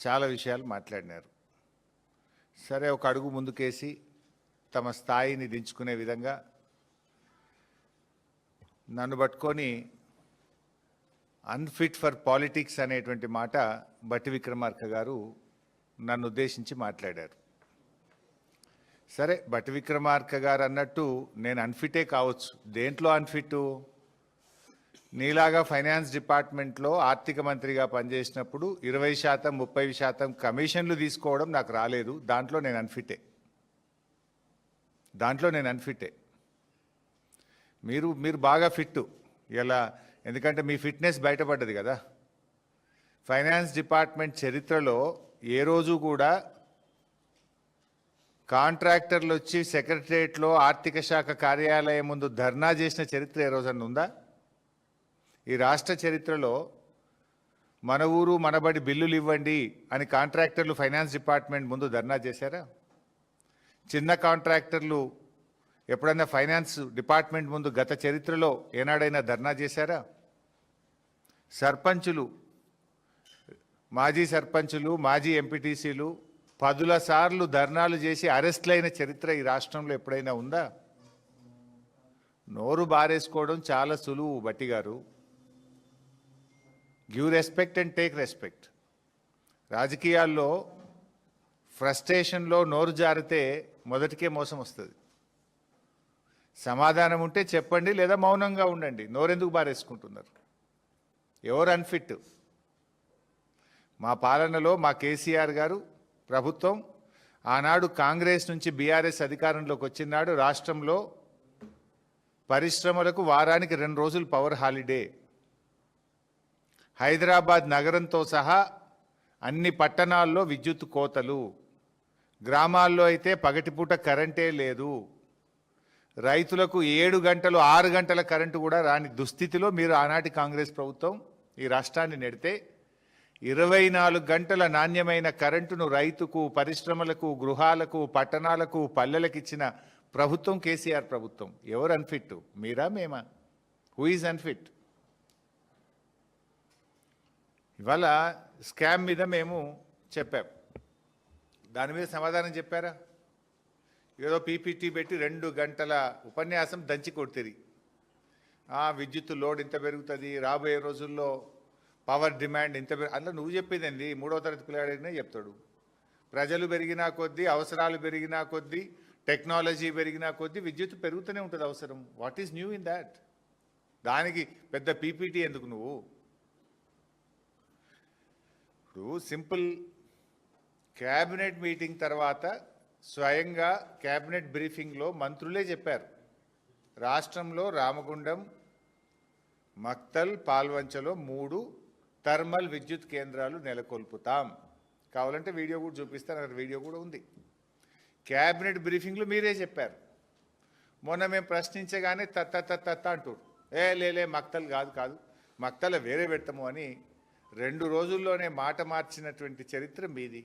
చాలా విషయాలు మాట్లాడినారు. సరే, ఒక అడుగు ముందుకేసి తమ స్థాయిని దించుకునే విధంగా నన్ను పట్టుకొని అన్ఫిట్ ఫర్ పాలిటిక్స్ అనేటువంటి మాట బట్టి విక్రమార్క గారు నన్ను ఉద్దేశించి మాట్లాడారు. సరే, బట్టి విక్రమార్క గారు అన్నట్టు నేను అన్ఫిటే కావచ్చు. దేంట్లో అన్ఫిట్? నీలాగా ఫైనాన్స్ డిపార్ట్మెంట్లో ఆర్థిక మంత్రిగా పనిచేసినప్పుడు 20%, 30% కమిషన్లు తీసుకోవడం నాకు రాలేదు. దాంట్లో నేను అన్ఫిటే. మీరు బాగా ఫిట్టు ఇలా, ఎందుకంటే మీ ఫిట్నెస్ బయటపడ్డది కదా. ఫైనాన్స్ డిపార్ట్మెంట్ చరిత్రలో ఏ రోజు కూడా కాంట్రాక్టర్లు వచ్చి సెక్రటరియట్లో ఆర్థిక శాఖ కార్యాలయం ముందు ధర్నా చేసిన చరిత్ర ఏ రోజన్నా ఉందా? ఈ రాష్ట్ర చరిత్రలో మన ఊరు మనబడి బిల్లులు ఇవ్వండి అని కాంట్రాక్టర్లు ఫైనాన్స్ డిపార్ట్మెంట్ ముందు ధర్నా చేశారా? చిన్న కాంట్రాక్టర్లు ఎప్పుడైనా ఫైనాన్స్ డిపార్ట్మెంట్ ముందు గత చరిత్రలో ఏనాడైనా ధర్నా చేశారా? సర్పంచులు, మాజీ సర్పంచులు, మాజీ ఎంపీటీసీలు 10ల సార్లు ధర్నాలు చేసి అరెస్ట్లైన చరిత్ర ఈ రాష్ట్రంలో ఎప్పుడైనా ఉందా? నోరు బారేసుకోవడం చాలా సులువు బట్టి గారు. Give respect and take respect. రాజకీయాల్లో ఫ్రస్ట్రేషన్లో నోరు జారితే మొదటికే మోసం వస్తుంది. సమాధానం ఉంటే చెప్పండి, లేదా మౌనంగా ఉండండి. నోరెందుకు బారేసుకుంటున్నారు? ఎవరు అన్ఫిట్? మా పాలనలో మా కేసీఆర్ గారు ప్రభుత్వం ఆనాడు కాంగ్రెస్ నుంచి బీఆర్ఎస్ అధికారంలోకి వచ్చినాడు. రాష్ట్రంలో పరిశ్రమలకు వారానికి 2 రోజులు పవర్ హాలిడే. హైదరాబాద్ నగరంతో సహా అన్ని పట్టణాల్లో విద్యుత్ కోతలు. గ్రామాల్లో అయితే పగటిపూట కరెంటే లేదు. రైతులకు 7 గంటలు 6 గంటల కరెంటు కూడా రాని దుస్థితిలో మీరు ఆనాటి కాంగ్రెస్ ప్రభుత్వం ఈ రాష్ట్రాన్ని నెడితే 24 గంటల నాణ్యమైన కరెంటును రైతుకు, పరిశ్రమలకు, గృహాలకు, పట్టణాలకు, పల్లెలకు ఇచ్చిన ప్రభుత్వం కేసీఆర్ ప్రభుత్వం. ఎవరు అన్ఫిట్? మీరా మేమా? Who is unfit? ఇవాళ స్కామ్ మీద మేము చెప్పాం. దాని మీద సమాధానం చెప్పారా? ఏదో పీపీటీ పెట్టి 2 గంటల ఉపన్యాసం దంచి కొడితే విద్యుత్ లోడ్ ఇంత పెరుగుతుంది, రాబోయే రోజుల్లో పవర్ డిమాండ్ ఇంత అట్లా నువ్వు చెప్పేదండి. 3వ తరగతి పిల్లాడినే చెప్తాడు. ప్రజలు పెరిగినా కొద్దీ, అవసరాలు పెరిగినా కొద్దీ, టెక్నాలజీ పెరిగినా కొద్దీ విద్యుత్ పెరుగుతూనే ఉంటుంది అవసరం. What is new in that? దానికి పెద్ద పీపీటీ ఎందుకు నువ్వు? ఇప్పుడు సింపుల్ క్యాబినెట్ మీటింగ్ తర్వాత స్వయంగా క్యాబినెట్ బ్రీఫింగ్లో మంత్రులే చెప్పారు, రాష్ట్రంలో రామగుండం, మక్తల్, పాల్వంచలో 3 థర్మల్ విద్యుత్ కేంద్రాలు నెలకొల్పుతాం. కావాలంటే వీడియో కూడా చూపిస్తాను, అక్కడ వీడియో కూడా ఉంది. క్యాబినెట్ బ్రీఫింగ్లో మీరే చెప్పారు. మొన్న మేము ప్రశ్నించగానే తత్త అంటారు. లేలే మక్తల్ కాదు మక్తల వేరే పెడతాము అని 2 రోజుల్లోనే మాట మార్చినటువంటి చరిత్ర మీది.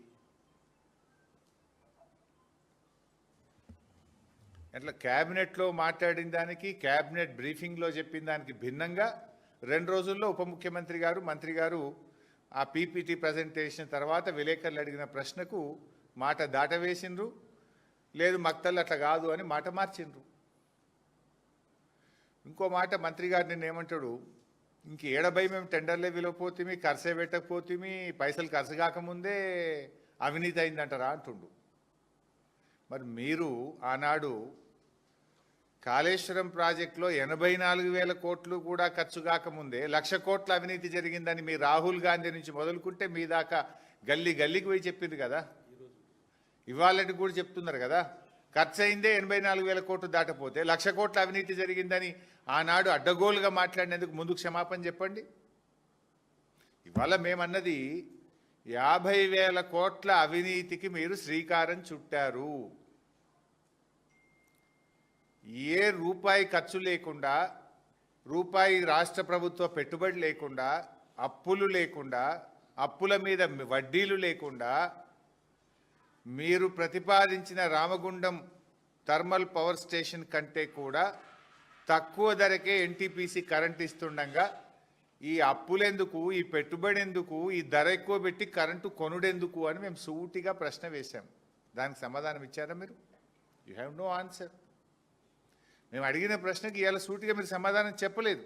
అట్లా క్యాబినెట్లో మాట్లాడిన దానికి, క్యాబినెట్ బ్రీఫింగ్లో చెప్పిన దానికి భిన్నంగా 2 రోజుల్లో ఉప ముఖ్యమంత్రి గారు, మంత్రి గారు ఆ పీపీటీ ప్రజెంటేషన్ తర్వాత విలేకరులు అడిగిన ప్రశ్నకు మాట దాటవేసిండ్రు. లేదు మక్తల్ అట్లా కాదు అని మాట మార్చిండ్రు. ఇంకో మాట మంత్రి గారు నిన్న ఏమంటాడు, ఇంక ఏడబై మేము టెండర్లే విలువపోతుంది, ఖర్చే పెట్టకపోతుంది, పైసలు ఖర్చు కాకముందే అవినీతి అయిందంటారా అంటుండు. మరి మీరు ఆనాడు కాళేశ్వరం ప్రాజెక్టులో 84,000 కోట్లు కూడా ఖర్చు కాకముందే 1,00,000 కోట్ల అవినీతి జరిగిందని మీ రాహుల్ గాంధీ నుంచి మొదలుకుంటే మీ దాకా గల్లీకి పోయి చెప్పింది కదా. ఇవాళకి కూడా చెప్తున్నారు కదా, ఖర్చు అయిందే 84,000 కోట్లు దాటపోతే 1,00,000 కోట్ల అవినీతి జరిగిందని ఆనాడు అడ్డగోలుగా మాట్లాడినందుకు ముందుకు క్షమాపణ చెప్పండి. ఇవాళ మేమన్నది 50,000 కోట్ల అవినీతికి మీరు శ్రీకారం చుట్టారు. ఏ రూపాయి ఖర్చు లేకుండా, రూపాయి రాష్ట్ర ప్రభుత్వ పెట్టుబడి లేకుండా, అప్పులు లేకుండా, అప్పుల మీద వడ్డీలు లేకుండా మీరు ప్రతిపాదించిన రామగుండం థర్మల్ పవర్ స్టేషన్ కంటే కూడా తక్కువ ధరకే ఎన్టీపీసీ కరెంట్ ఇస్తుండగా ఈ అప్పులెందుకు, ఈ పెట్టుబడి ఎందుకు, ఈ ధర ఎక్కువ పెట్టి కరెంటు కొనుడెందుకు అని మేము సూటిగా ప్రశ్న వేశాం. దానికి సమాధానం ఇచ్చారా మీరు? You have no answer. మేము అడిగిన ప్రశ్నకి ఇవాళ సూటిగా మీరు సమాధానం చెప్పలేదు.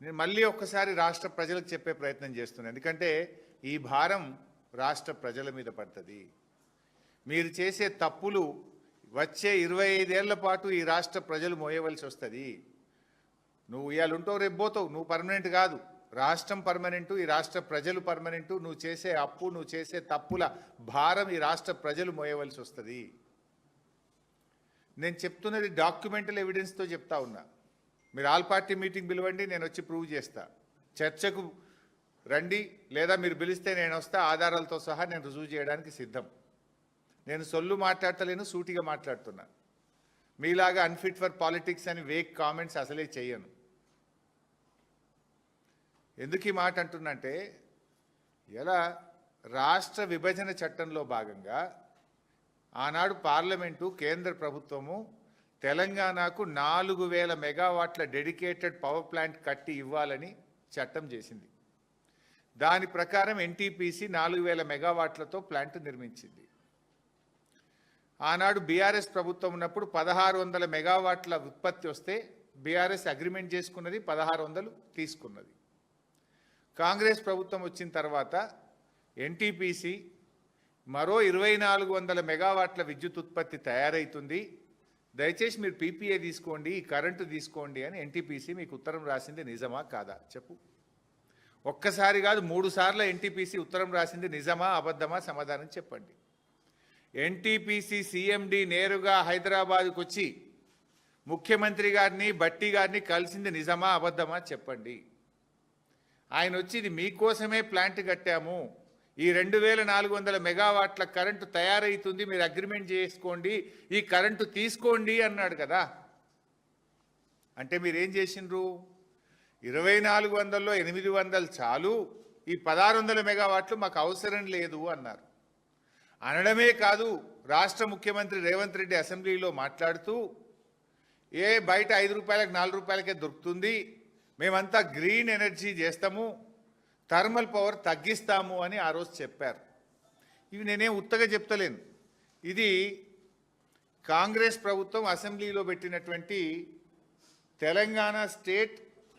నేను మళ్ళీ ఒక్కసారి రాష్ట్ర ప్రజలకు చెప్పే ప్రయత్నం చేస్తున్నాను. ఎందుకంటే ఈ భారం రాష్ట్ర ప్రజల మీద పడుతుంది. మీరు చేసే తప్పులు వచ్చే 25 ఏళ్ల పాటు ఈ రాష్ట్ర ప్రజలు మోయవలసి వస్తుంది. నువ్వు ఇవాళ ఉంటావు, రేపు పోతావు. నువ్వు పర్మనెంట్ కాదు. రాష్ట్రం పర్మనెంటు, ఈ రాష్ట్ర ప్రజలు పర్మనెంటు. నువ్వు చేసే అప్పు, నువ్వు చేసే తప్పుల భారం ఈ రాష్ట్ర ప్రజలు మోయవలసి వస్తుంది. నేను చెప్తున్నది డాక్యుమెంటల్ ఎవిడెన్స్తో చెప్తా ఉన్నా. మీరు ఆల్ పార్టీ మీటింగ్ పిలవండి, నేను వచ్చి ప్రూవ్ చేస్తా. చర్చకు రండి, లేదా మీరు పిలిస్తే నేను వస్తా. ఆధారాలతో సహా నేను రుజువు చేయడానికి సిద్ధం. నేను సొల్లు మాట్లాడతలేను, సూటిగా మాట్లాడుతున్నా. మీలాగా అన్ఫిట్ ఫర్ పాలిటిక్స్ అని వేక్ కామెంట్స్ అసలే చేయను. ఎందుకు ఈ మాట అంటున్నంటే, ఎలా రాష్ట్ర విభజన చట్టంలో భాగంగా ఆనాడు పార్లమెంటు, కేంద్ర ప్రభుత్వము తెలంగాణకు 4000 మెగావాట్ల డెడికేటెడ్ పవర్ ప్లాంట్ కట్టి ఇవ్వాలని చట్టం చేసింది. దాని ప్రకారం ఎన్టీపీసీ 4000 మెగావాట్లతో ప్లాంట్ నిర్మించింది. ఆనాడు బీఆర్ఎస్ ప్రభుత్వం ఉన్నప్పుడు 1600 మెగావాట్ల ఉత్పత్తి వస్తే బీఆర్ఎస్ అగ్రిమెంట్ చేసుకున్నది, 1600 తీసుకున్నది. కాంగ్రెస్ ప్రభుత్వం వచ్చిన తర్వాత ఎన్టీపీసీ మరో 2400 మెగావాట్ల విద్యుత్ ఉత్పత్తి తయారవుతుంది, దయచేసి మీరు పీపీఏ తీసుకోండి, కరెంటు తీసుకోండి అని ఎన్టీపీసీ మీకు ఉత్తరం రాసింది నిజమా కాదా చెప్పు. ఒక్కసారి కాదు 3 సార్లు ఎన్టీపీసీ ఉత్తరం రాసింది నిజమా అబద్ధమా సమాధానం చెప్పండి. ఎన్టీపీసీ సీఎండీ నేరుగా హైదరాబాద్కు వచ్చి ముఖ్యమంత్రి గారిని, భట్టి గారిని కలిసింది నిజమా అబద్ధమా చెప్పండి. ఆయన వచ్చి ఇది మీకోసమే ప్లాంట్ కట్టాము, ఈ 2400 మెగావాట్ల కరెంటు తయారవుతుంది, మీరు అగ్రిమెంట్ చేసుకోండి, ఈ కరెంటు తీసుకోండి అన్నాడు కదా. అంటే మీరేం చేసిండ్రు? 2400లో 800 చాలు, ఈ 1600 మెగావాట్లు మాకు అవసరం లేదు అన్నారు. అనడమే కాదు, రాష్ట్ర ముఖ్యమంత్రి రేవంత్ రెడ్డి అసెంబ్లీలో మాట్లాడుతూ బయట 5 రూపాయలకు 4 రూపాయలకే దొరుకుతుంది, మేమంతా గ్రీన్ ఎనర్జీ చేస్తాము, థర్మల్ పవర్ తగ్గిస్తాము అని ఆ రోజు చెప్పారు. ఇవి నేనేం ఉత్తగా చెప్తలేను. ఇది కాంగ్రెస్ ప్రభుత్వం అసెంబ్లీలో పెట్టినటువంటి తెలంగాణ స్టేట్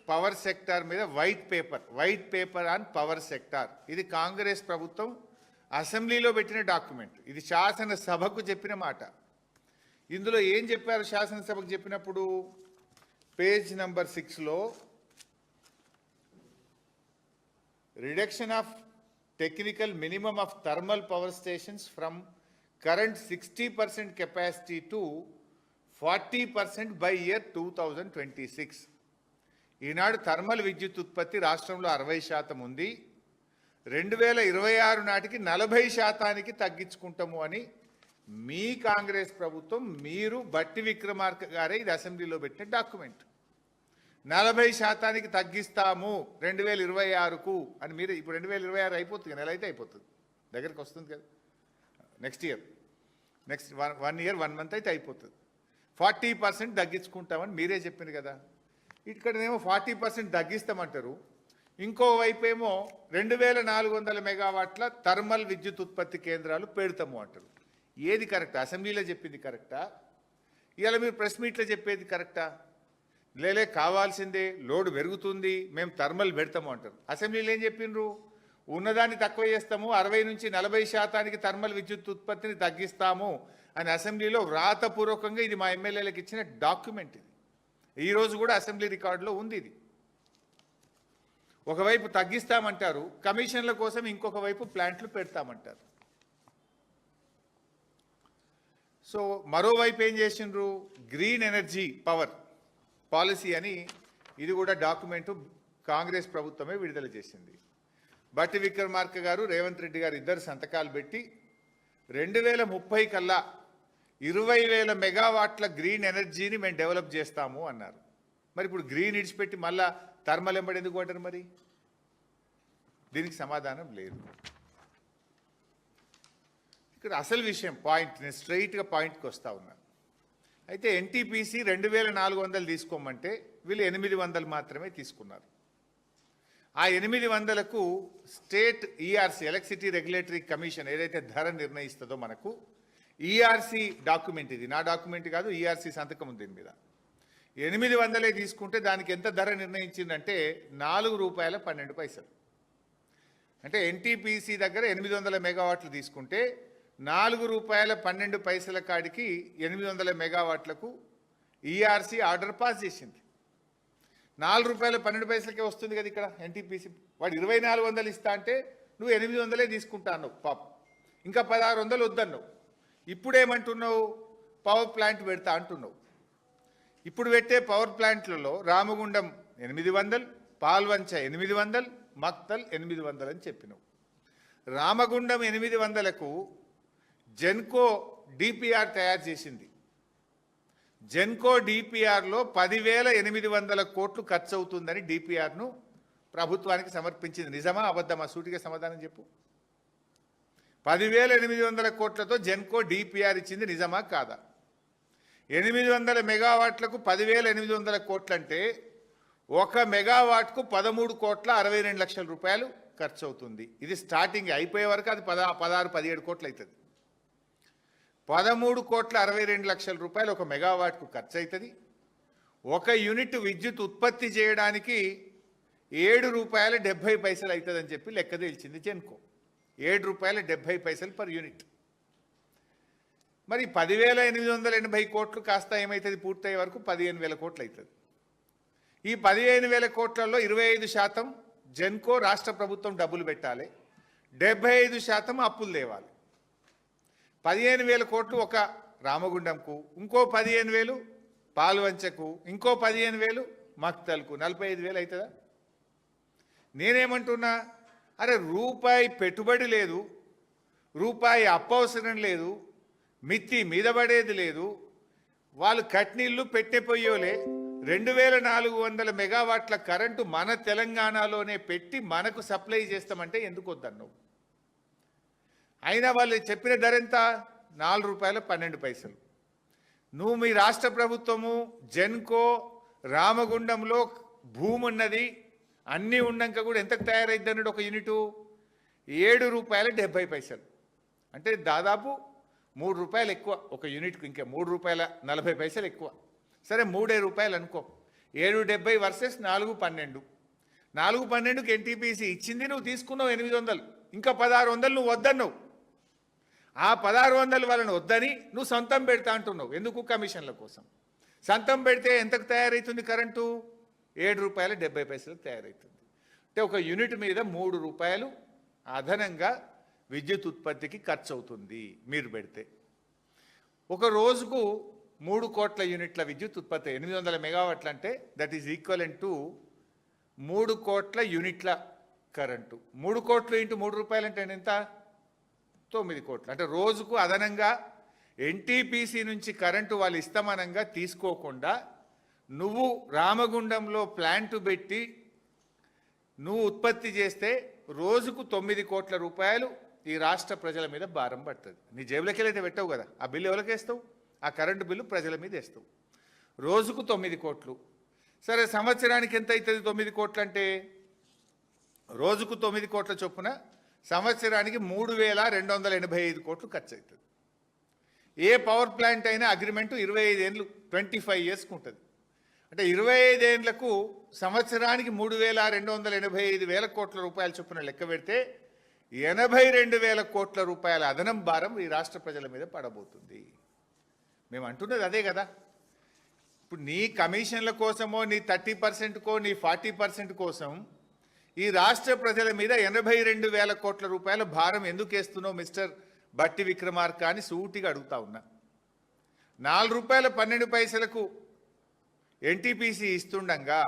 పవర్ సెక్టార్ మీద white paper on power sector. ఇది కాంగ్రెస్ ప్రభుత్వం అసెంబ్లీలో పెట్టిన డాక్యుమెంట్. ఇది శాసనసభకు చెప్పిన మాట. ఇందులో ఏం చెప్పారు శాసనసభకు చెప్పినప్పుడు? పేజ్ నంబర్ 6లో reduction of technical minimum of thermal power stations from current 60% capacity to 40% by year 2026. ఈనాడు థర్మల్ విద్యుత్ ఉత్పత్తి రాష్ట్రంలో 60% ఉంది, 2026 నాటికి 40% తగ్గించుకుంటాము అని మీ కాంగ్రెస్ ప్రభుత్వం, మీరు భట్టి విక్రమార్క గారే ఇది అసెంబ్లీలో పెట్టిన డాక్యుమెంట్. 40% తగ్గిస్తాము 2026కు అని మీరు. ఇప్పుడు 2026 అయిపోతుంది, నెల అయితే అయిపోతుంది, దగ్గరికి వస్తుంది కదా. నెక్స్ట్ వన్ ఇయర్ 1 మంత్ అయితే అయిపోతుంది. 40% తగ్గించుకుంటామని మీరే చెప్పింది కదా. ఇక్కడనేమో 40% తగ్గిస్తామంటారు, ఇంకోవైపు ఏమో 2400 మెగావాట్ల థర్మల్ విద్యుత్ ఉత్పత్తి కేంద్రాలు పెడతాము అంటారు. ఏది కరెక్టా? అసెంబ్లీలో చెప్పింది కరెక్టా? ఇవాళ మీరు ప్రెస్ మీట్లో చెప్పేది కరెక్టా? లేలే కావాల్సిందే, లోడ్ పెరుగుతుంది, మేము థర్మల్ పెడతాము అంటారు. అసెంబ్లీలో ఏం చెప్పిండ్రు? ఉన్నదాన్ని తక్కువ చేస్తాము, 60 నుంచి 40% థర్మల్ విద్యుత్ ఉత్పత్తిని తగ్గిస్తాము అని అసెంబ్లీలో వ్రాతపూర్వకంగా ఇది మా ఎమ్మెల్యేలకు ఇచ్చిన డాక్యుమెంట్. ఇది ఈరోజు కూడా అసెంబ్లీ రికార్డులో ఉంది. ఇది ఒకవైపు తగ్గిస్తామంటారు, కమిషన్ల కోసం ఇంకొక వైపు ప్లాంట్లు పెడతామంటారు. సో మరోవైపు ఏం చేసిండ్రు? గ్రీన్ ఎనర్జీ పవర్ పాలసీ అని ఇది కూడా డాక్యుమెంటు కాంగ్రెస్ ప్రభుత్వమే విడుదల చేసింది. భట్టి విక్రమార్క గారు, రేవంత్ రెడ్డి గారు ఇద్దరు సంతకాలు పెట్టి 2030 కల్లా 20,000 మెగావాట్ల గ్రీన్ ఎనర్జీని మేము డెవలప్ చేస్తాము అన్నారు. మరి ఇప్పుడు గ్రీన్ ఇడిచిపెట్టి మళ్ళా థర్మల్ ఎంబడి ఎందుకు అంటారు? మరి దీనికి సమాధానం లేదు. ఇక్కడ అసలు విషయం పాయింట్, నేను స్ట్రైట్గా పాయింట్కి వస్తా ఉన్నా. అయితే ఎన్టీపీసీ 2400 తీసుకోమంటే వీళ్ళు 800 మాత్రమే తీసుకున్నారు. ఆ 800కు state ERC electricity regulatory commission ఏదైతే ధర నిర్ణయిస్తుందో మనకు ఈఆర్సీ డాక్యుమెంట్, ఇది నా డాక్యుమెంట్ కాదు, ఈఆర్సీ సంతకం ఉంది దీని మీద. 800 తీసుకుంటే దానికి ఎంత ధర నిర్ణయించిందంటే ₹4.12. అంటే ఎన్టీపీసీ దగ్గర 800 మెగావాట్లు తీసుకుంటే ₹4.12 కాడికి 800 మెగావాట్లకు ఈఆర్సీ ఆర్డర్ పాస్ చేసింది. ₹4.12కే వస్తుంది కదా ఇక్కడ ఎన్టీపీసీ. వాడు 2400 ఇస్తా అంటే నువ్వు 800 తీసుకుంటా అన్నావు పాప, ఇంకా 1600 వద్దన్నావు. ఇప్పుడేమంటున్నావు? పవర్ ప్లాంట్ పెడతా అంటున్నావు. ఇప్పుడు పెట్టే పవర్ ప్లాంట్లలో రామగుండం 800, పాల్వంచ 800, మక్తల్ 800 అని చెప్పినావు. రామగుండం 800కు జెన్కో డిపిఆర్ తయారు చేసింది. జెన్కో డిపిఆర్లో 10,800 కోట్లు ఖర్చు అవుతుందని డిపిఆర్ను ప్రభుత్వానికి సమర్పించింది. నిజమా అబద్ధమా? సూటిగా సమాధానం చెప్పు. 10,800 కోట్లతో జెన్కో డిపిఆర్ ఇచ్చింది, నిజమా కాదా? 800 మెగావాట్లకు 10,800 కోట్లంటే 1 మెగావాట్కు 13,62 లక్షల ఖర్చు అవుతుంది. ఇది స్టార్టింగ్, అయిపోయే వరకు అది 16-17 కోట్లు అవుతుంది. 13,62 లక్షల 1 మెగావాట్కు ఖర్చు అవుతుంది. 1 యూనిట్ విద్యుత్ ఉత్పత్తి చేయడానికి ₹7.70 అవుతుందని చెప్పి లెక్క తేల్చింది జెన్కో. ₹7.70 per unit. మరి 10,880 కోట్లు కాస్త ఏమవుతుంది? పూర్తయ్యే వరకు 15,000 కోట్లు అవుతుంది. ఈ 15,000 కోట్లలో 25% జెన్కో రాష్ట్ర ప్రభుత్వం డబ్బులు పెట్టాలి, 75% అప్పులు తేవాలి. 15,000 కోట్లు ఒక రామగుండంకు, ఇంకో 15,000 పాల్వంచకు, ఇంకో 15,000 మక్తల్కు, 45,000 అవుతుందా? నేనేమంటున్నా, అరే రూపాయి పెట్టుబడి లేదు, రూపాయి అప్పు అవసరం లేదు, మిత్తి మీద పడేది లేదు, వాళ్ళు కట్నీళ్ళు పెట్టిపోయోలే 2,400 మెగావాట్ల కరెంటు మన తెలంగాణలోనే పెట్టి మనకు సప్లై చేస్తామంటే ఎందుకు వద్దన్నావు? అయినా వాళ్ళు చెప్పిన ధర ఎంత? ₹4.12. నువ్వు మీ రాష్ట్ర ప్రభుత్వము జెన్కో రామగుండంలో భూమి ఉన్నది, అన్నీ ఉన్నాక కూడా ఎంతకు తయారైద్ది అన్నాడు? 1 యూనిటు ₹7.70. అంటే దాదాపు ₹3 ఎక్కువ 1 యూనిట్కు, ఇంకా ₹3.40 ఎక్కువ. సరే ₹3 అనుకో. 7.70 వర్సెస్ 4.12. 4.12కి ఎన్టీపీసీ ఇచ్చింది, నువ్వు తీసుకున్నావు 800, ఇంకా 1600 నువ్వు వద్దన్నావు. ఆ 1600 వాళ్ళని వద్దని నువ్వు సొంతం పెడతా అంటున్నావు. ఎందుకు? కమిషన్ల కోసం. సొంతం పెడితే ఎంతకు తయారవుతుంది కరెంటు? ₹7.70 తయారవుతుంది. అంటే 1 యూనిట్ మీద ₹3 అదనంగా విద్యుత్ ఉత్పత్తికి ఖర్చు అవుతుంది మీరు పెడితే. ఒక రోజుకు 3 కోట్ల యూనిట్ల విద్యుత్ ఉత్పత్తి, 800 మెగావాట్లు అంటే దట్ ఈజ్ ఈక్వలెంట్ టు 3 కోట్ల యూనిట్ల కరెంటు. 3 కోట్లు ఇంటూ ₹3 అంటే ఎంత? 9 కోట్లు. అంటే రోజుకు అదనంగా ఎన్టీపీసీ నుంచి కరెంటు వాళ్ళు ఇస్తామనంగా తీసుకోకుండా నువ్వు రామగుండంలో ప్లాంటు పెట్టి నువ్వు ఉత్పత్తి చేస్తే రోజుకు ₹9 కోట్ల ఈ రాష్ట్ర ప్రజల మీద భారం పడుతుంది. నీ జేబులకి వెళ్ళైతే పెట్టవు కదా, ఆ బిల్లు ఎవరికి వేస్తావు? ఆ కరెంటు బిల్లు ప్రజల మీద వేస్తావు. రోజుకు 9 కోట్లు. సరే, సంవత్సరానికి ఎంత అవుతుంది 9 కోట్లు అంటే? రోజుకు 9 కోట్ల చొప్పున సంవత్సరానికి 3,285 కోట్లు ఖర్చు అవుతుంది. ఏ పవర్ ప్లాంట్ అయినా అగ్రిమెంటు 25 ఏళ్ళు 25 ఇయర్స్కి ఉంటుంది. అంటే 25 ఏళ్లకు సంవత్సరానికి 3,285 కోట్ల చొప్పున లెక్క పెడితే 82,000 కోట్ల అదనం భారం ఈ రాష్ట్ర ప్రజల మీద పడబోతుంది. మేము అంటున్నది అదే కదా. ఇప్పుడు నీ కమిషన్ల కోసమో, నీ 30%కో, నీ 40% కోసం ఈ రాష్ట్ర ప్రజల మీద 82,000 కోట్ల భారం ఎందుకు వేస్తున్నావు మిస్టర్ బట్టి విక్రమార్క అని సూటిగా అడుగుతా ఉన్నా. ₹4.12 ఎన్టీపీసీ ఇస్తుండగా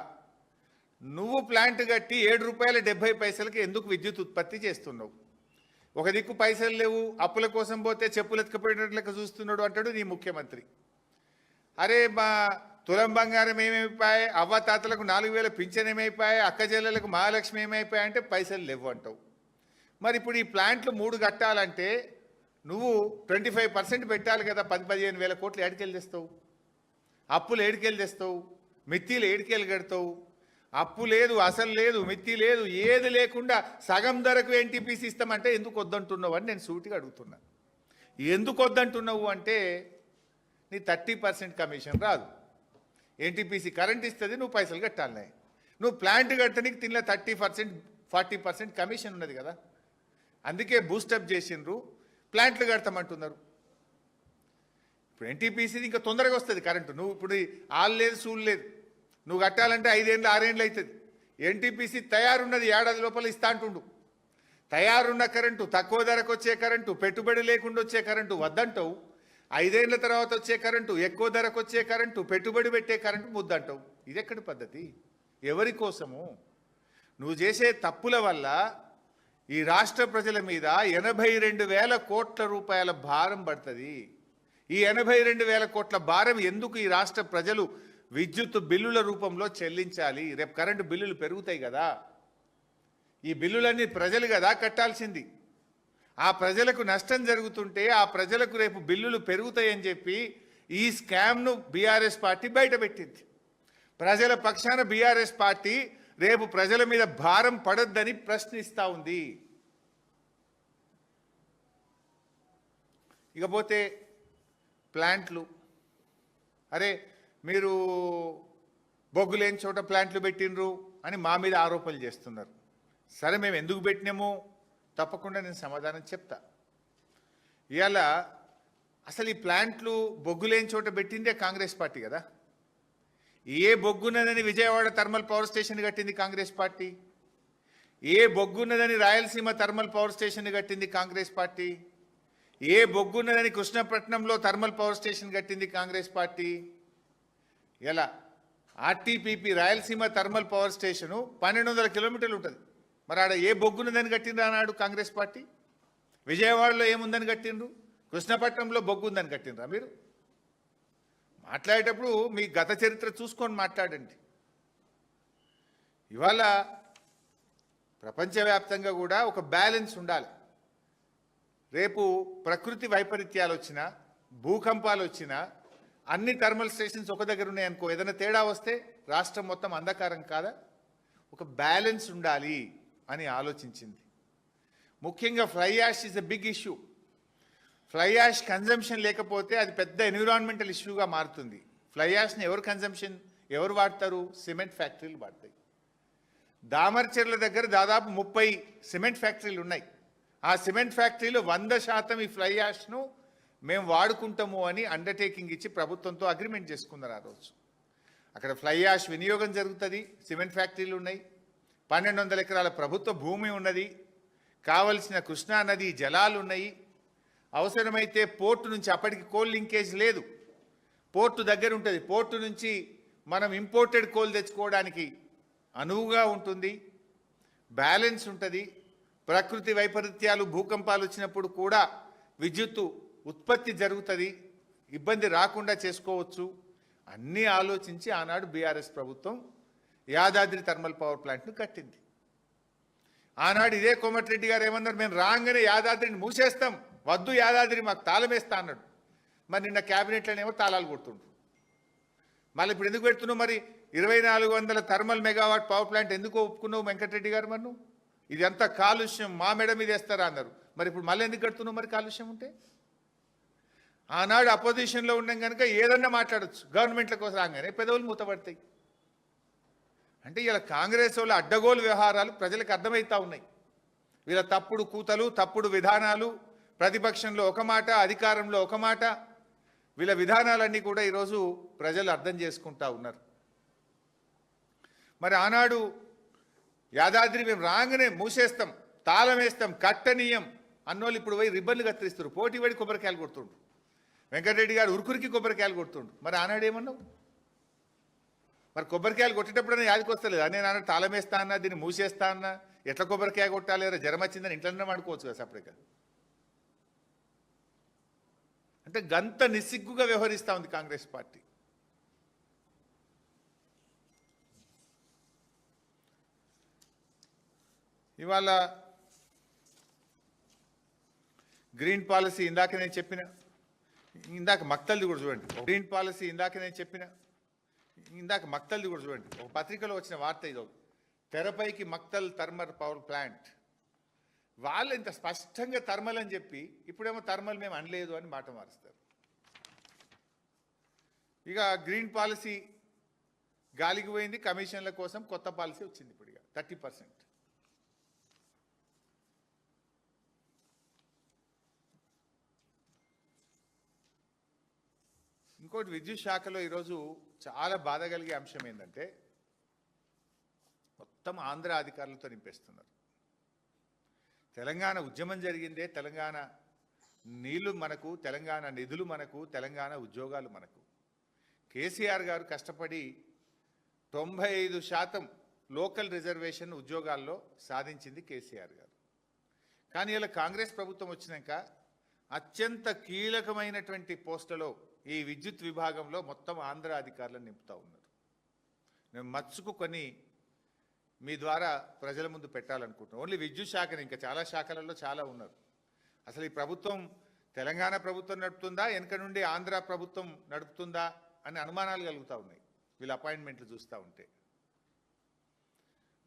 నువ్వు ప్లాంట్ కట్టి ₹7.70 ఎందుకు విద్యుత్ ఉత్పత్తి చేస్తున్నావు? ఒక దిక్కు పైసలు లేవు, అప్పుల కోసం పోతే చెప్పులు ఎత్తుకపోయేటట్లకి చూస్తున్నాడు అంటాడు నీ ముఖ్యమంత్రి. అరే మా తులం బంగారం ఏమైపోయాయి, అవ్వతాతలకు 4,000 పింఛన్ ఏమైపోయాయి, అక్క చెల్లెలకు మహాలక్ష్మి ఏమైపోయాయి అంటే పైసలు లేవు అంటావు. మరి ఇప్పుడు ఈ ప్లాంట్లు 3 కట్టాలంటే నువ్వు 25% పెట్టాలి కదా. 10-15 కోట్లు ఏడికెళ్ళి తెస్తావు? అప్పులు ఏడికెళ్ళి తెస్తావు? మిత్తిలు ఏడికెళ్ళి కడతావు? అప్పు లేదు, అసలు లేదు, మిత్తి లేదు, ఏది లేకుండా సగం ధరకు ఎన్టీపీసీ ఇస్తామంటే ఎందుకు వద్దంటున్నావు అని నేను సూటిగా అడుగుతున్నా. ఎందుకు వద్దంటున్నావు అంటే నీ 30% కమిషన్ రాదు. ఎన్టీపీసీ కరెంట్ ఇస్తుంది, నువ్వు పైసలు కట్టాలి. నువ్వు ప్లాంట్ కట్టడానికి తిన్న 30% 40% కమిషన్ ఉన్నది కదా. అందుకే బూస్టప్ చేసిండ్రు, ప్లాంట్లు కడతామంటున్నారు. ఇప్పుడు ఎన్టీపీసీది ఇంకా తొందరగా వస్తుంది కరెంటు. నువ్వు ఇప్పుడు ఆలు లేదు, సూలు లేదు, నువ్వు కట్టాలంటే 5 ఏళ్ళు 6 ఏళ్ళు అవుతుంది. ఎన్టీపీసీ తయారున్నది, ఏడాది లోపల ఇస్తా అంటుండు. తయారున్న కరెంటు, తక్కువ ధరకు వచ్చే కరెంటు, పెట్టుబడి లేకుండా వచ్చే కరెంటు వద్దంటావు. 5 ఏళ్ల తర్వాత వచ్చే కరెంటు, ఎక్కువ ధరకు వచ్చే కరెంటు, పెట్టుబడి పెట్టే కరెంటు ముద్దంటావు. ఇది ఎక్కడి పద్ధతి? ఎవరి కోసము? నువ్వు చేసే తప్పుల వల్ల ఈ రాష్ట్ర ప్రజల మీద 82,000 కోట్ల రూపాయల భారం పడుతుంది. ఈ 82,000 కోట్ల భారం ఎందుకు ఈ రాష్ట్ర ప్రజలు విద్యుత్ బిల్లుల రూపంలో చెల్లించాలి? రేపు కరెంటు బిల్లులు పెరుగుతాయి కదా. ఈ బిల్లులన్నీ ప్రజలు కదా కట్టాల్సింది. ఆ ప్రజలకు నష్టం జరుగుతుంటే ఆ ప్రజలకు రేపు బిల్లులు పెరుగుతాయని చెప్పి ఈ స్కామ్ను బీఆర్ఎస్ పార్టీ బయటపెట్టింది. ప్రజల పక్షాన బీఆర్ఎస్ పార్టీ రేపు ప్రజల మీద భారం పడొద్దని ప్రశ్నిస్తూ ఉంది. ఇకపోతే ప్లాంట్లు, అరే మీరు బొగ్గు లేని చోట ప్లాంట్లు పెట్టినరు అని మా మీద ఆరోపణలు చేస్తున్నారు. సరే, మేము ఎందుకు పెట్టినామో తప్పకుండా నేను సమాధానం చెప్తా. ఇవాళ అసలు ఈ ప్లాంట్లు బొగ్గు లేని చోట పెట్టిందే కాంగ్రెస్ పార్టీ కదా. ఏ బొగ్గున్నదని విజయవాడ థర్మల్ పవర్ స్టేషన్ కట్టింది కాంగ్రెస్ పార్టీ. ఏ బొగ్గున్నదని రాయలసీమ థర్మల్ పవర్ స్టేషన్ కట్టింది కాంగ్రెస్ పార్టీ. ఏ బొగ్గున్నదని కృష్ణపట్నంలో థర్మల్ పవర్ స్టేషన్ కట్టింది కాంగ్రెస్ పార్టీ. ఇలా RTPP Rayalaseema thermal power station 1200 కిలోమీటర్లు ఉంటుంది. మరి ఆడ ఏ బొగ్గున్నదని కట్టిండ్రు అన్నాడు కాంగ్రెస్ పార్టీ. విజయవాడలో ఏముందని కట్టిండ్రు, కృష్ణపట్నంలో బొగ్గు ఉందని కట్టిండ్రా? మీరు మాట్లాడేటప్పుడు మీ గత చరిత్ర చూసుకొని మాట్లాడండి. ఇవాళ ప్రపంచవ్యాప్తంగా కూడా ఒక బ్యాలెన్స్ ఉండాలి. రేపు ప్రకృతి వైపరీత్యాలు వచ్చినా, భూకంపాలు వచ్చినా, అన్ని థర్మల్ స్టేషన్స్ ఒక దగ్గర ఉన్నాయనుకో, ఏదైనా తేడా వస్తే రాష్ట్రం మొత్తం అంధకారం కాదా? ఒక బ్యాలెన్స్ ఉండాలి అని ఆలోచించింది. ముఖ్యంగా fly ash is a big issue. Fly ash consumption లేకపోతే అది పెద్ద ఎన్విరాన్మెంటల్ ఇష్యూగా మారుతుంది. ఫ్లై యాష్ని ఎవరు వాడతారు? సిమెంట్ ఫ్యాక్టరీలు వాడతాయి. దామర్చెర్ల దగ్గర దాదాపు 30 సిమెంట్ ఫ్యాక్టరీలు ఉన్నాయి. ఆ సిమెంట్ ఫ్యాక్టరీలో 100% ఈ ఫ్లై యాష్ను మేము వాడుకుంటాము అని అండర్టేకింగ్ ఇచ్చి ప్రభుత్వంతో అగ్రిమెంట్ చేసుకున్నారు. ఆ రోజు అక్కడ ఫ్లై యాష్ వినియోగం జరుగుతుంది. సిమెంట్ ఫ్యాక్టరీలు ఉన్నాయి, 1200 ఎకరాల ప్రభుత్వ భూమి ఉన్నది, కావలసిన కృష్ణా నది జలాలు ఉన్నాయి. అవసరమైతే పోర్టు నుంచి, అప్పటికి కోల్ లింకేజ్ లేదు, పోర్టు దగ్గర ఉంటుంది, పోర్టు నుంచి మనం ఇంపోర్టెడ్ కోల్ తెచ్చుకోవడానికి అనువుగా ఉంటుంది, బ్యాలెన్స్ ఉంటుంది. ప్రకృతి వైపరీత్యాలు, భూకంపాలు వచ్చినప్పుడు కూడా విద్యుత్తు ఉత్పత్తి జరుగుతుంది, ఇబ్బంది రాకుండా చేసుకోవచ్చు. అన్నీ ఆలోచించి ఆనాడు బీఆర్ఎస్ ప్రభుత్వం యాదాద్రి థర్మల్ పవర్ ప్లాంట్ను కట్టింది. ఆనాడు ఇదే కోమటిరెడ్డి గారు ఏమన్నారు, మేము రాగానే యాదాద్రిని మూసేస్తాం, వద్దు యాదాద్రి మాకు తాళం వేస్తా అన్నాడు. మరి నిన్న క్యాబినెట్లోనేమో తాళాలు కొడుతుండ్రు. మళ్ళీ ఇప్పుడు ఎందుకు పెడుతున్నావు? మరి 2400 థర్మల్ మెగావాట్ పవర్ ప్లాంట్ ఎందుకు ఒప్పుకున్నావు వెంకటరెడ్డి గారు? మరి నువ్వు ఇది అంత కాలుష్యం మా మెడ మీద వేస్తారా అన్నారు. మరి ఇప్పుడు మళ్ళీ ఎందుకు కడుతున్నావు? మరి కాలుష్యం ఉంటే ఆనాడు అపోజిషన్లో ఉన్నాం కనుక ఏదన్నా మాట్లాడచ్చు, గవర్నమెంట్ల కోసం రాగానే పెదవులు మూతపడతాయి. అంటే ఇలా కాంగ్రెస్ వాళ్ళ అడ్డగోలు వ్యవహారాలు ప్రజలకు అర్థమవుతా ఉన్నాయి. వీళ్ళ తప్పుడు కూతలు, తప్పుడు విధానాలు, ప్రతిపక్షంలో ఒక మాట, అధికారంలో ఒక మాట, వీళ్ళ విధానాలన్నీ కూడా ఈరోజు ప్రజలు అర్థం చేసుకుంటా ఉన్నారు. మరి ఆనాడు యాదాద్రి మేము రాగానే మూసేస్తాం, తాళం వేస్తాం, కట్టనీయం అన్నోళ్ళు ఇప్పుడు పోయి రిబ్బన్లు కత్తిరిస్తారు, పోటీ పడి కొబ్బరికాయలు కొడుతుండ్రు. వెంకటరెడ్డి గారు ఉరుకురికి కొబ్బరికాయలు కొడుతుండ్రు. మరి ఆనాడు ఏమన్నావు? మరి కొబ్బరికాయలు కొట్టేటప్పుడైనా యాదికి వస్తలేదు. నేను ఆనాడు తాళం వేస్తా అన్నా, దీన్ని మూసేస్తా అన్నా, ఎట్లా కొబ్బరికాయ కొట్టాలి, జ్వరం వచ్చిందని ఇంట్లోనే వాడుకోవచ్చు కదా సపరేట్గా. అంటే గంత నిస్సిగ్గుగా వ్యవహరిస్తూ ఉంది కాంగ్రెస్ పార్టీ. ఇవాళ గ్రీన్ పాలసీ ఇందాక నేను చెప్పిన, ఇందాక మక్తల్ది కూడా చూడండి, గ్రీన్ పాలసీ ఇందాక నేను చెప్పిన, ఇందాక మక్తల్ది కూడా చూడండి, ఒక పత్రికలో వచ్చిన వార్త ఇదో, తెరపైకి మక్తల్ థర్మల్ పవర్ ప్లాంట్. వాళ్ళు ఇంత స్పష్టంగా థర్మల్ అని చెప్పి ఇప్పుడేమో థర్మల్ మేము అనలేదు అని మాట మారుస్తారు. ఇక గ్రీన్ పాలసీ గాలికి పోయింది, కమిషన్ల కోసం కొత్త పాలసీ వచ్చింది ఇప్పుడు ఇక 30%. ఇంకోటి విద్యుత్ శాఖలో ఈరోజు చాలా బాధ కలిగే అంశం ఏంటంటే మొత్తం ఆంధ్ర అధికారులతో నింపేస్తున్నారు. తెలంగాణ ఉద్యమం జరిగిందే, తెలంగాణ నీళ్లు మనకు, తెలంగాణ నిధులు మనకు, తెలంగాణ ఉద్యోగాలు మనకు. కేసీఆర్ గారు కష్టపడి 95% లోకల్ రిజర్వేషన్ ఉద్యోగాల్లో సాధించింది కేసీఆర్ గారు. కానీ ఇలా కాంగ్రెస్ ప్రభుత్వం వచ్చినాక అత్యంత కీలకమైనటువంటి పోస్టులలో ఈ విద్యుత్ విభాగంలో మొత్తం ఆంధ్ర అధికారులను నింపుతూ ఉన్నారు. నేను మచ్చుకు కొన్ని మీ ద్వారా ప్రజల ముందు పెట్టాలనుకుంటున్నాను. ఓన్లీ విద్యుత్ శాఖని, ఇంకా చాలా శాఖలలో చాలా ఉన్నారు. అసలు ఈ ప్రభుత్వం తెలంగాణ ప్రభుత్వం నడుపుతుందా, వెనక నుండి ఆంధ్ర ప్రభుత్వం నడుపుతుందా అని అనుమానాలు కలుగుతూ ఉన్నాయి వీళ్ళ అపాయింట్మెంట్లు చూస్తూ ఉంటే.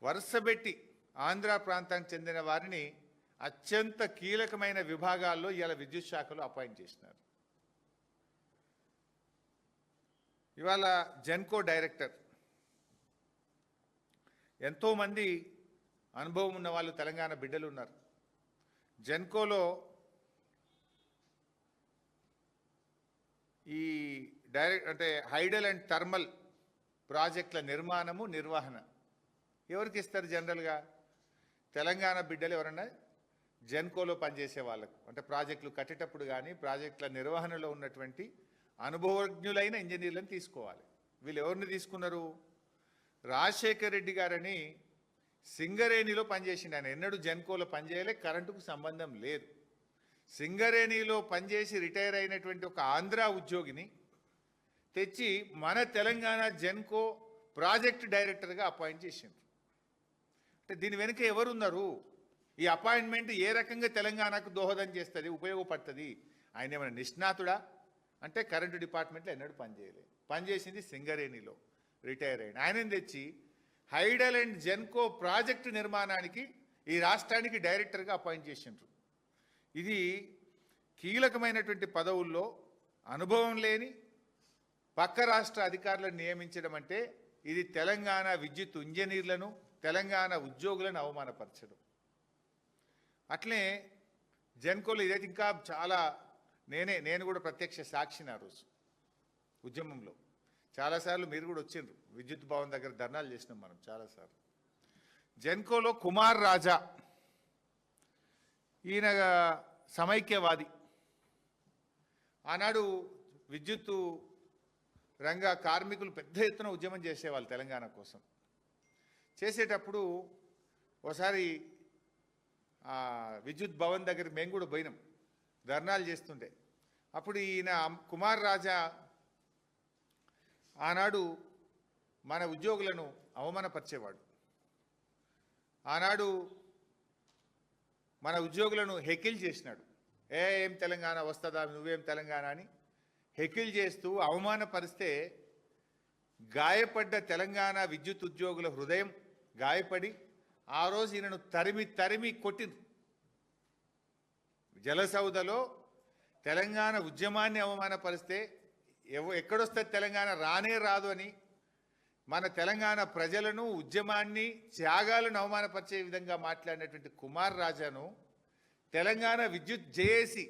వరుసబెట్టి ఆంధ్ర ప్రాంతానికి చెందిన వారిని అత్యంత కీలకమైన విభాగాల్లో ఇవాళ విద్యుత్ శాఖలో అపాయింట్ చేసినారు. ఇవాళ జెన్కో డైరెక్టర్, ఎంతోమంది అనుభవం ఉన్న వాళ్ళు తెలంగాణ బిడ్డలు ఉన్నారు. జెన్కోలో ఈ అంటే హైడల్ అండ్ థర్మల్ ప్రాజెక్టుల నిర్మాణము, నిర్వహణ ఎవరికి ఇస్తారు? జనరల్గా తెలంగాణ బిడ్డలు ఎవరన్నా జెన్కోలో పనిచేసే వాళ్ళకు, అంటే ప్రాజెక్టులు కట్టేటప్పుడు కానీ ప్రాజెక్టుల నిర్వహణలో ఉన్నటువంటి అనుభవజ్ఞులైన ఇంజనీర్లను తీసుకోవాలి. వీళ్ళు ఎవరిని తీసుకున్నారు? రాజశేఖర్ రెడ్డి గారని సింగరేణిలో పనిచేసిండు. ఆయన ఎన్నడూ జెన్కోలో పనిచేయలే, కరెంటుకు సంబంధం లేదు. సింగరేణిలో పనిచేసి రిటైర్ అయినటువంటి ఒక ఆంధ్ర ఉద్యోగిని తెచ్చి మన తెలంగాణ జెన్కో ప్రాజెక్ట్ డైరెక్టర్గా అపాయింట్ చేసిండ్రు. అంటే దీని వెనుక ఎవరున్నారు? ఈ అపాయింట్మెంట్ ఏ రకంగా తెలంగాణకు దోహదం చేస్తుంది, ఉపయోగపడుతుంది? ఆయన ఏమైనా నిష్ణాతుడా అంటే కరెంటు డిపార్ట్మెంట్లో ఎన్నడూ పనిచేయలేదు. పనిచేసింది సింగరేణిలో, రిటైర్ అయ్యింది. ఆయనని తెచ్చి హైడల్ అండ్ జెన్కో ప్రాజెక్టు నిర్మాణానికి ఈ రాష్ట్రానికి డైరెక్టర్గా అపాయింట్ చేసిండ్రు. ఇది కీలకమైనటువంటి పదవుల్లో అనుభవం లేని పక్క రాష్ట్ర అధికారులను నియమించడం అంటే ఇది తెలంగాణ విద్యుత్ ఇంజనీర్లను, తెలంగాణ ఉద్యోగులను అవమానపరచడం. అట్లే జెన్కోలో ఇదైతే ఇంకా చాలా, నేను కూడా ప్రత్యక్ష సాక్షిని ఆ రోజు ఉద్యమంలో. చాలాసార్లు మీరు కూడా వచ్చిండ్రు, విద్యుత్ భవన్ దగ్గర ధర్నాలు చేసినాం మనం చాలాసార్లు. జెన్కోలో కుమార్ రాజా, ఈయన సమైక్యవాది. ఆనాడు విద్యుత్తు రంగ కార్మికులు పెద్ద ఎత్తున ఉద్యమం చేసేవాళ్ళు తెలంగాణ కోసం. చేసేటప్పుడు ఒకసారి విద్యుత్ భవన్ దగ్గర మేము కూడా పోయినాం, ధర్నాలు చేస్తుంటే. అప్పుడు ఈయన కుమార్ రాజా ఆనాడు మన ఉద్యోగులను అవమానపరిచేవాడు. ఆనాడు మన ఉద్యోగులను హెకిల్ చేసినాడు. ఏం తెలంగాణ వస్తుందా, నువ్వేం తెలంగాణ అని హెకిల్ చేస్తూ అవమానపరిస్తే గాయపడ్డ తెలంగాణ విద్యుత్ ఉద్యోగుల హృదయం గాయపడి ఆ రోజు ఈయనను తరిమి కొట్టింది. జలసౌదలో తెలంగాణ ఉద్యమాన్ని అవమానపరిస్తే ఎక్కడొస్తే తెలంగాణ రానే రాదు అని మన తెలంగాణ ప్రజలను, ఉద్యమాన్ని, త్యాగాలను అవమానపరిచే విధంగా మాట్లాడినటువంటి కుమార్ రాజాను తెలంగాణ విద్యుత్ జేఏసీ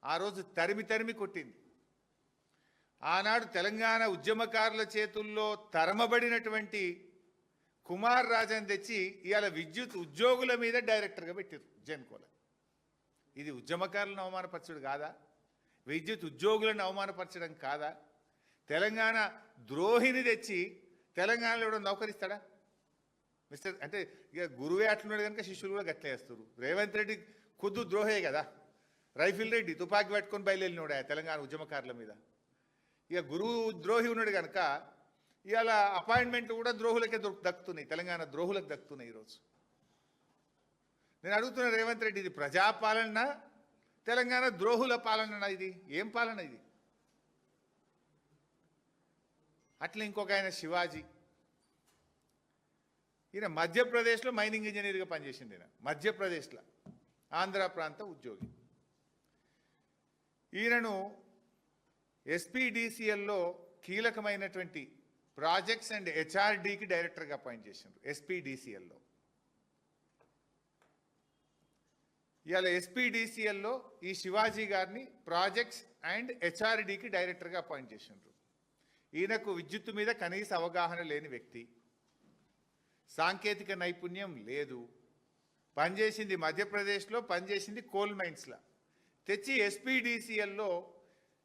ఆ రోజు తరిమి కొట్టింది. ఆనాడు తెలంగాణ ఉద్యమకారుల చేతుల్లో తరమబడినటువంటి కుమార్ రాజాను తెచ్చి ఇవాళ విద్యుత్ ఉద్యోగుల మీద డైరెక్టర్గా పెట్టారు జెన్కోలో. ఇది ఉద్యమకారులను అవమానపరచడం కాదా? విద్యుత్ ఉద్యోగులను అవమానపరచడం కాదా? తెలంగాణ ద్రోహిని తెచ్చి తెలంగాణలో కూడా నౌకరిస్తాడా మిస్టర్? అంటే ఇక గురువే అట్లున్నాడు కనుక శిష్యులు కూడా గట్లే వేస్తారు. రేవంత్ రెడ్డి ఖుద్దు ద్రోహే కదా. రైఫిల్ రెడ్డి తుపాకీ పట్టుకొని బయలుదేరినోడా తెలంగాణ ఉద్యమకారుల మీద. ఇక గురువు ద్రోహి ఉన్నాడు కనుక ఇవాళ అపాయింట్మెంట్లు కూడా ద్రోహులకే దక్కుతున్నాయి, తెలంగాణ ద్రోహులకు దక్కుతున్నాయి ఈరోజు. నేను అడుగుతున్న రేవంత్ రెడ్డి, ఇది ప్రజాపాలన, తెలంగాణ ద్రోహుల పాలన? ఇది ఏం పాలన ఇది? అట్లా ఇంకొక ఆయన శివాజీ, ఈయన మధ్యప్రదేశ్లో మైనింగ్ ఇంజనీర్గా పనిచేసింది. ఈయన మధ్యప్రదేశ్లో ఆంధ్ర ప్రాంత ఉద్యోగి. ఈయనను ఎస్పీడీసీఎల్లో కీలకమైనటువంటి ప్రాజెక్ట్స్ అండ్ హెచ్ఆర్డీకి డైరెక్టర్గా అపాయింట్ చేసిండ్రు. ఎస్పీడీసీఎల్లో ఇవాళ ఎస్పీడీసీఎల్లో ఈ శివాజీ గారిని ప్రాజెక్ట్స్ అండ్ హెచ్ఆర్డీకి డైరెక్టర్గా అపాయింట్ చేసిండ్రు. ఈయనకు విద్యుత్తు మీద కనీస అవగాహన లేని వ్యక్తి, సాంకేతిక నైపుణ్యం లేదు, పనిచేసింది మధ్యప్రదేశ్లో, పనిచేసింది కోల్ మైన్స్లో. తెచ్చి ఎస్పీడీసీఎల్లో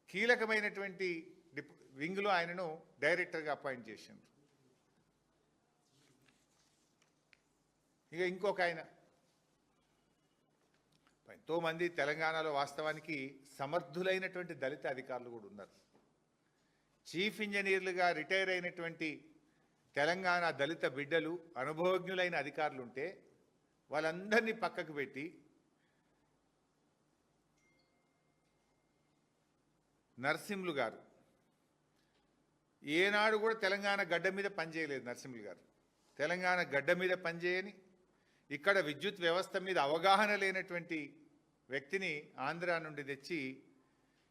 కీలకమైనటువంటి వింగ్లో ఆయనను డైరెక్టర్గా అపాయింట్ చేసిండ్రు. ఇక ఇంకొక ఆయన, ఎంతోమంది తెలంగాణలో వాస్తవానికి సమర్థులైనటువంటి దళిత అధికారులు కూడా ఉన్నారు. చీఫ్ ఇంజనీర్లుగా రిటైర్ అయినటువంటి తెలంగాణ దళిత బిడ్డలు, అనుభవజ్ఞులైన అధికారులు ఉంటే వాళ్ళందరినీ పక్కకు పెట్టి నరసింహులు గారు ఏనాడు కూడా తెలంగాణ గడ్డ మీద పనిచేయలేదు. నరసింహులు గారు తెలంగాణ గడ్డ మీద పనిచేయని, ఇక్కడ విద్యుత్ వ్యవస్థ మీద అవగాహన లేనటువంటి వ్యక్తిని ఆంధ్ర నుండి తెచ్చి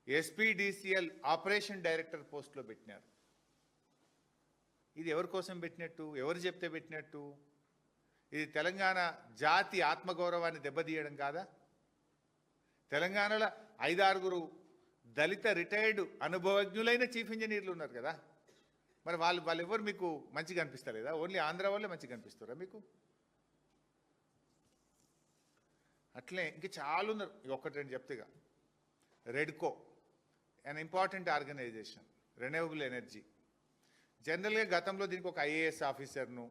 ఎస్పీడీసీఎల్ ఆపరేషన్ డైరెక్టర్ పోస్ట్లో పెట్టినారు. ఇది ఎవరి కోసం పెట్టినట్టు, ఎవరు చెప్తే పెట్టినట్టు? ఇది తెలంగాణ జాతి ఆత్మగౌరవాన్ని దెబ్బతీయడం కాదా? తెలంగాణలో 5-6 దళిత రిటైర్డ్ అనుభవజ్ఞులైన చీఫ్ ఇంజనీర్లు ఉన్నారు కదా, మరి వాళ్ళు ఎవరు మీకు మంచిగా అనిపిస్తలేదా? ఓన్లీ ఆంధ్ర వాళ్ళే మంచిగా అనిపిస్తారా మీకు? అట్లే ఇంక చాలా ఉన్నారు. ఒక్కటి రెండు చెప్తేగా, Redco an important organisation, renewable energy. జనరల్గా గతంలో దీనికి ఒక ఐఏఎస్ ఆఫీసర్ను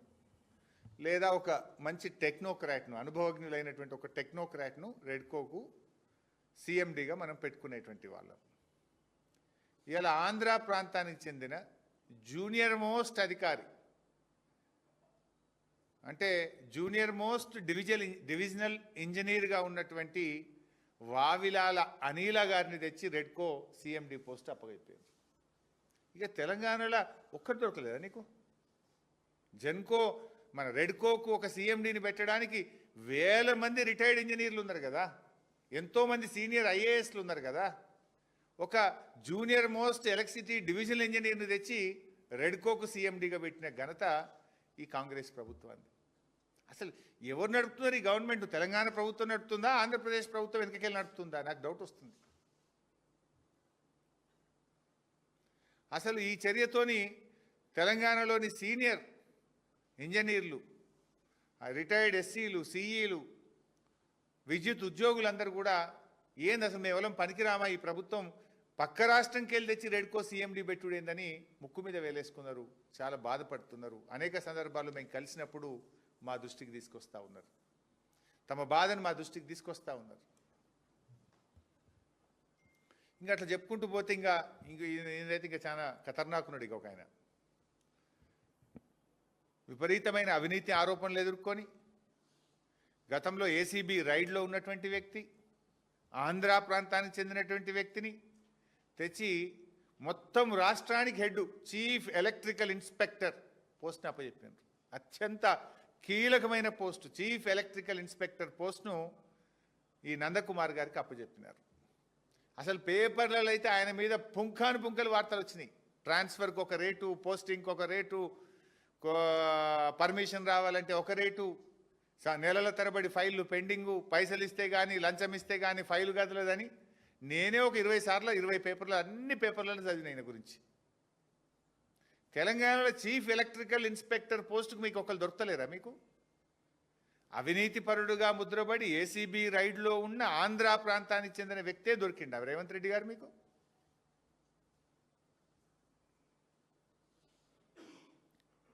లేదా ఒక మంచి టెక్నోక్రాట్ను, అనుభవజ్ఞులైనటువంటి ఒక టెక్నోక్రాట్ను రెడ్కోకు సిఎండిగా మనం పెట్టుకునేటువంటి వాళ్ళం. ఇలా ఆంధ్ర ప్రాంతానికి చెందిన జూనియర్ మోస్ట్ అధికారి, అంటే జూనియర్ మోస్ట్ డివిజనల్ ఇంజనీర్గా ఉన్నటువంటి వావిలాల అనిల గారిని తెచ్చి రెడ్కో సిఎండి పోస్ట్ అప్పగైపోయారు. ఇక తెలంగాణలో ఒక్కటి దొరకలేదా నీకు? జెన్కో మన రెడ్కోకు ఒక సిఎండిని పెట్టడానికి వేల మంది రిటైర్డ్ ఇంజనీర్లు ఉన్నారు కదా, ఎంతోమంది సీనియర్ ఐఏఎస్లు ఉన్నారు కదా. ఒక జూనియర్ మోస్ట్ ఎలక్ట్రిసిటీ డివిజనల్ ఇంజనీర్ని తెచ్చి రెడ్కోకు సిఎండిగా పెట్టిన ఘనత ఈ కాంగ్రెస్ ప్రభుత్వాన్ని. అసలు ఎవరు నడుపుతున్నారు ఈ గవర్నమెంట్? తెలంగాణ ప్రభుత్వం నడుపుతుందా, ఆంధ్రప్రదేశ్ ప్రభుత్వం వెనకకెళ్ళి నడుపుతుందా? నాకు డౌట్ వస్తుంది. అసలు ఈ చర్యతోని తెలంగాణలోని సీనియర్ ఇంజనీర్లు, రిటైర్డ్ ఎస్సీలు, సిఈలు, విద్యుత్ ఉద్యోగులందరూ కూడా ఏంది అసలు మేము ఎవరం పనికిరామా, ఈ ప్రభుత్వం పక్క రాష్ట్రంకి వెళ్ళి తెచ్చి రెడ్కో సిఎండి పెట్టుడేందని ముక్కు మీద వేలేసుకున్నారు, చాలా బాధపడుతున్నారు. అనేక సందర్భాల్లో మేము కలిసినప్పుడు మా దృష్టికి తీసుకొస్తా ఉన్నారు, తమ బాధను మా దృష్టికి తీసుకొస్తా ఉన్నారు. ఇంకా అట్లా చెప్పుకుంటూ పోతే ఇంకా ఈయనైతే ఇంకా చాలా ఖతర్నాకున్నాడు. ఇక ఒక ఆయన విపరీతమైన అవినీతి ఆరోపణలు ఎదుర్కొని గతంలో ఏసీబీ రైడ్లో ఉన్నటువంటి వ్యక్తి, ఆంధ్ర ప్రాంతానికి చెందినటువంటి వ్యక్తిని తెచ్చి మొత్తం రాష్ట్రానికి హెడ్ చీఫ్ ఎలక్ట్రికల్ ఇన్స్పెక్టర్ పోస్ట్ని అప్పచెప్పారు. అత్యంత కీలకమైన పోస్టు చీఫ్ ఎలక్ట్రికల్ ఇన్స్పెక్టర్ పోస్ట్ను ఈ నందకుమార్ గారికి అప్పచెప్పినారు. అసలు పేపర్లలో అయితే ఆయన మీద పుంఖాను వార్తలు వచ్చినాయి. ట్రాన్స్ఫర్కి ఒక రేటు, పోస్టింగ్కి ఒక రేటు, పర్మిషన్ రావాలంటే ఒక రేటు, నెలల తరబడి ఫైళ్ళు పెండింగు, పైసలు ఇస్తే కానీ లంచం ఇస్తే కానీ ఫైలు కదలదని నేనే ఒక 20 సార్లు 20 పేపర్లు అన్ని పేపర్లను చదివిన ఆయన గురించి. తెలంగాణలో చీఫ్ ఎలక్ట్రికల్ ఇన్స్పెక్టర్ పోస్టుకు మీకు ఒకరు దొరకలేరా? మీకు అవినీతి పరుడుగా ముద్రపడి ఏసీబీ రైడ్లో ఉన్న ఆంధ్ర ప్రాంతానికి చెందిన వ్యక్తే దొరికిండా రేవంత్ రెడ్డి గారు మీకు?